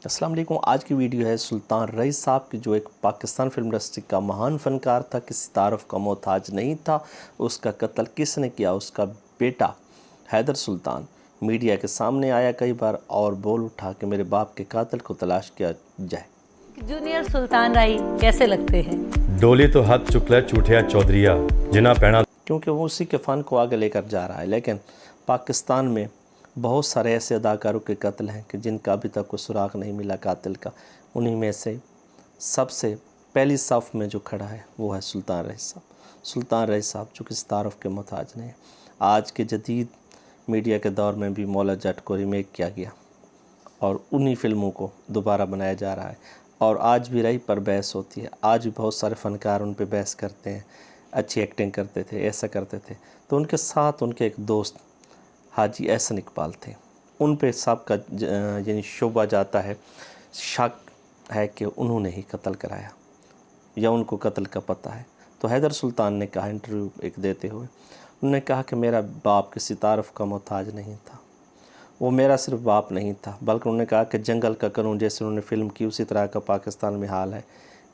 السلام علیکم۔ آج کی ویڈیو ہے سلطان رئیس صاحب کی، جو ایک پاکستان فلم انڈسٹری کا مہان فنکار تھا، کسی تعارف کا محتاج نہیں تھا۔ اس کا قتل کس نے کیا؟ اس کا بیٹا حیدر سلطان میڈیا کے سامنے آیا کئی بار اور بول اٹھا کہ میرے باپ کے قاتل کو تلاش کیا جائے۔ جونیئر سلطان رائی کیسے لگتے ہیں؟ ڈولی تو ہاتھ چکلا چوٹیا چودھریا جنا پینا، کیونکہ وہ اسی کے فن کو آگے لے کر جا رہا ہے۔ لیکن پاکستان میں بہت سارے ایسے اداکاروں کے قتل ہیں کہ جن کا ابھی تک کوئی سراغ نہیں ملا قاتل کا۔ انہی میں سے سب سے پہلی صف میں جو کھڑا ہے وہ ہے سلطان رئیس صاحب۔ سلطان رئیس صاحب جو کسی تعارف کے محتاج نہیں ہیں۔ آج کے جدید میڈیا کے دور میں بھی مولا جٹ کو ریمیک کیا گیا اور انہی فلموں کو دوبارہ بنایا جا رہا ہے، اور آج بھی رئی پر بحث ہوتی ہے۔ آج بھی بہت سارے فنکار ان پہ بحث کرتے ہیں، اچھی ایکٹنگ کرتے تھے، ایسا کرتے تھے۔ تو ان کے ساتھ ان کے ایک دوست حاجی احسن اقبال تھے، ان پہ سب کا یعنی شبہ جاتا ہے، شک ہے کہ انہوں نے ہی قتل کرایا یا ان کو قتل کا پتہ ہے۔ تو حیدر سلطان نے کہا انٹرویو ایک دیتے ہوئے، انہوں نے کہا کہ میرا باپ کسی تعارف کا محتاج نہیں تھا، وہ میرا صرف باپ نہیں تھا، بلکہ انہوں نے کہا کہ جنگل کا قانون جیسے انہوں نے فلم کی اسی طرح کا پاکستان میں حال ہے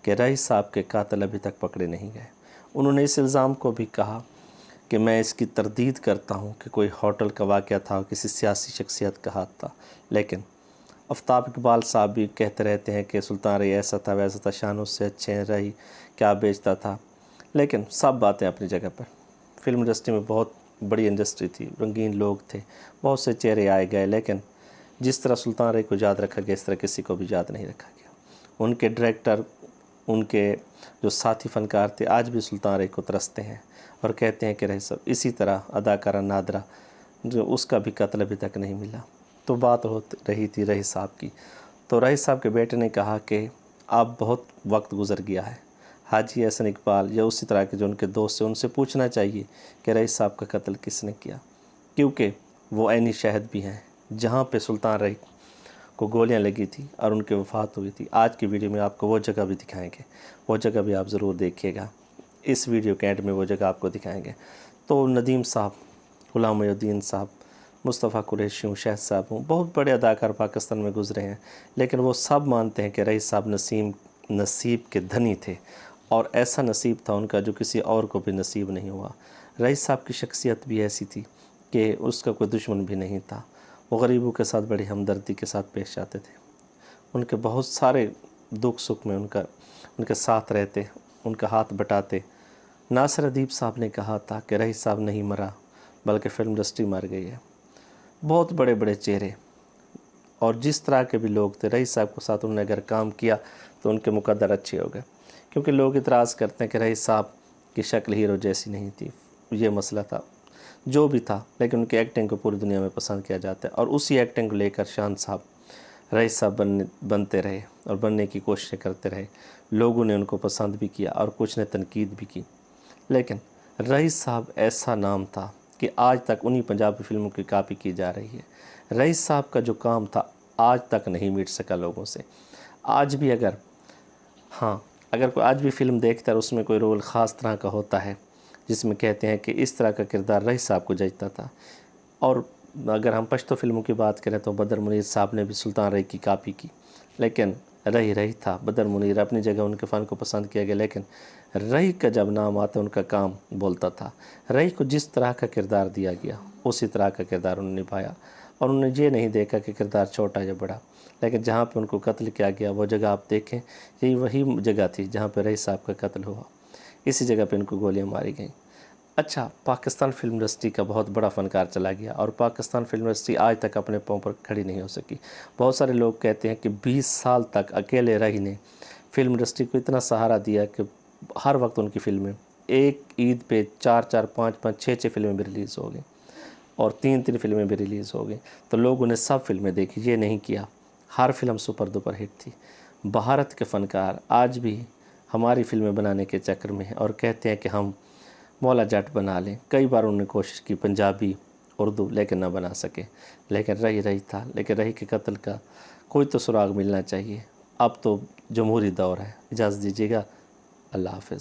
کہ رئیس صاحب کے قاتل ابھی تک پکڑے نہیں گئے۔ انہوں نے اس الزام کو بھی کہا کہ میں اس کی تردید کرتا ہوں کہ کوئی ہوٹل کا واقعہ تھا، کسی سیاسی شخصیت کا ہاتھ تھا۔ لیکن آفتاب اقبال صاحب بھی کہتے رہتے ہیں کہ سلطان رئی ایسا تھا ویسا تھا، شان اس سے اچھے رہی کیا بیچتا تھا۔ لیکن سب باتیں اپنی جگہ پر۔ فلم انڈسٹری میں بہت بڑی انڈسٹری تھی، رنگین لوگ تھے، بہت سے چہرے آئے گئے، لیکن جس طرح سلطان رئی کو یاد رکھا گیا اس طرح کسی کو بھی یاد نہیں رکھا گیا۔ ان کے ڈائریکٹر، ان کے جو ساتھی فنکار تھے، آج بھی سلطان رئی کو ترستے ہیں اور کہتے ہیں کہ رئی صاحب اسی طرح اداکارہ نادرہ جو اس کا بھی قتل ابھی تک نہیں ملا۔ تو بات ہو رہی تھی رئی صاحب کی، تو رئی صاحب کے بیٹے نے کہا کہ اب بہت وقت گزر گیا ہے، حاجی احسن اقبال یا اسی طرح کے جو ان کے دوست ہیں ان سے پوچھنا چاہیے کہ رئی صاحب کا قتل کس نے کیا، کیونکہ وہ عینی شہد بھی ہیں جہاں پہ سلطان رئی کو گولیاں لگی تھی اور ان کی وفات ہوئی تھی۔ آج کی ویڈیو میں آپ کو وہ جگہ بھی دکھائیں گے، وہ جگہ بھی آپ ضرور دیکھیے گا، اس ویڈیو کے اینڈ میں وہ جگہ آپ کو دکھائیں گے۔ تو ندیم صاحب، غلام محی الدین صاحب، مصطفیٰ قریشی ہوں، شہد صاحب ہوں، بہت بڑے اداکار پاکستان میں گزرے ہیں، لیکن وہ سب مانتے ہیں کہ رئیس صاحب نصیب کے دھنی تھے، اور ایسا نصیب تھا ان کا جو کسی اور کو بھی نصیب نہیں ہوا۔ رئیس صاحب کی شخصیت بھی ایسی تھی کہ اس کا کوئی دشمن بھی نہیں تھا، وہ غریبوں کے ساتھ بڑی ہمدردی کے ساتھ پیش آتے تھے، ان کے بہت سارے دکھ سکھ میں ان کے ساتھ رہتے، ان کا ہاتھ بٹاتے۔ ناصر ادیب صاحب نے کہا تھا کہ رئیس صاحب نہیں مرا بلکہ فلم انڈسٹری مر گئی ہے۔ بہت بڑے بڑے چہرے اور جس طرح کے بھی لوگ تھے، رئیس صاحب کے ساتھ انہوں نے اگر کام کیا تو ان کے مقدر اچھے ہو گئے، کیونکہ لوگ اعتراض کرتے ہیں کہ رئیس صاحب کی شکل ہیرو جیسی نہیں تھی، یہ مسئلہ تھا جو بھی تھا، لیکن ان کی ایکٹنگ کو پوری دنیا میں پسند کیا جاتا ہے، اور اسی ایکٹنگ کو لے کر شان صاحب رئیس صاحب بنتے رہے اور بننے کی کوششیں کرتے رہے۔ لوگوں نے ان کو پسند بھی کیا اور کچھ نے تنقید بھی کی، لیکن رئیس صاحب ایسا نام تھا کہ آج تک انہی پنجابی فلموں کی کاپی کی جا رہی ہے۔ رئیس صاحب کا جو کام تھا آج تک نہیں مٹ سکا لوگوں سے۔ آج بھی اگر کوئی آج بھی فلم دیکھتا ہے اس میں کوئی رول خاص طرح کا ہوتا ہے جس میں کہتے ہیں کہ اس طرح کا کردار رئیس صاحب کو جچتا تھا۔ اور اگر ہم پشتو فلموں کی بات کریں تو بدر منیر صاحب نے بھی سلطان رئی کی کاپی کی، لیکن رئی تھا۔ بدر منیر اپنی جگہ ان کے فن کو پسند کیا گیا، لیکن رئی کا جب نام آتا ان کا کام بولتا تھا۔ رئی کو جس طرح کا کردار دیا گیا اسی طرح کا کردار انہوں نے نبھایا، اور انہوں نے یہ نہیں دیکھا کہ کردار چھوٹا یا بڑا، لیکن جہاں پہ ان کو قتل کیا گیا وہ جگہ آپ دیکھیں، یہی وہی جگہ تھی جہاں پہ رئیس صاحب کا قتل ہوا، اسی جگہ پہ ان کو گولیاں ماری گئیں۔ اچھا، پاکستان فلم انڈسٹری کا بہت بڑا فنکار چلا گیا، اور پاکستان فلم انڈسٹری آج تک اپنے پاؤں پر کھڑی نہیں ہو سکی۔ بہت سارے لوگ کہتے ہیں کہ 20 سال تک اکیلے رئی نے فلم انڈسٹری کو اتنا سہارا دیا کہ ہر وقت ان کی فلمیں ایک عید پہ 4 5 6 فلمیں بھی ریلیز ہو گئیں، اور 3 فلمیں بھی ریلیز ہو گئیں، تو لوگوں نے سب فلمیں دیکھی، یہ نہیں کیا ہر فلم سپر ڈپر ہٹ تھی۔ بھارت کے فنکار آج بھی ہماری فلمیں بنانے کے چکر میں ہیں اور کہتے ہیں کہ ہم مولا جٹ بنا لیں۔ کئی بار انہوں نے کوشش کی پنجابی، اردو، لیکن نہ بنا سکے، لیکن رئی تھا۔ لیکن رئی کے قتل کا کوئی تو سراغ ملنا چاہیے۔ اب تو جمہوری دور ہے، اجازت دیجیے گا، اللہ حافظ۔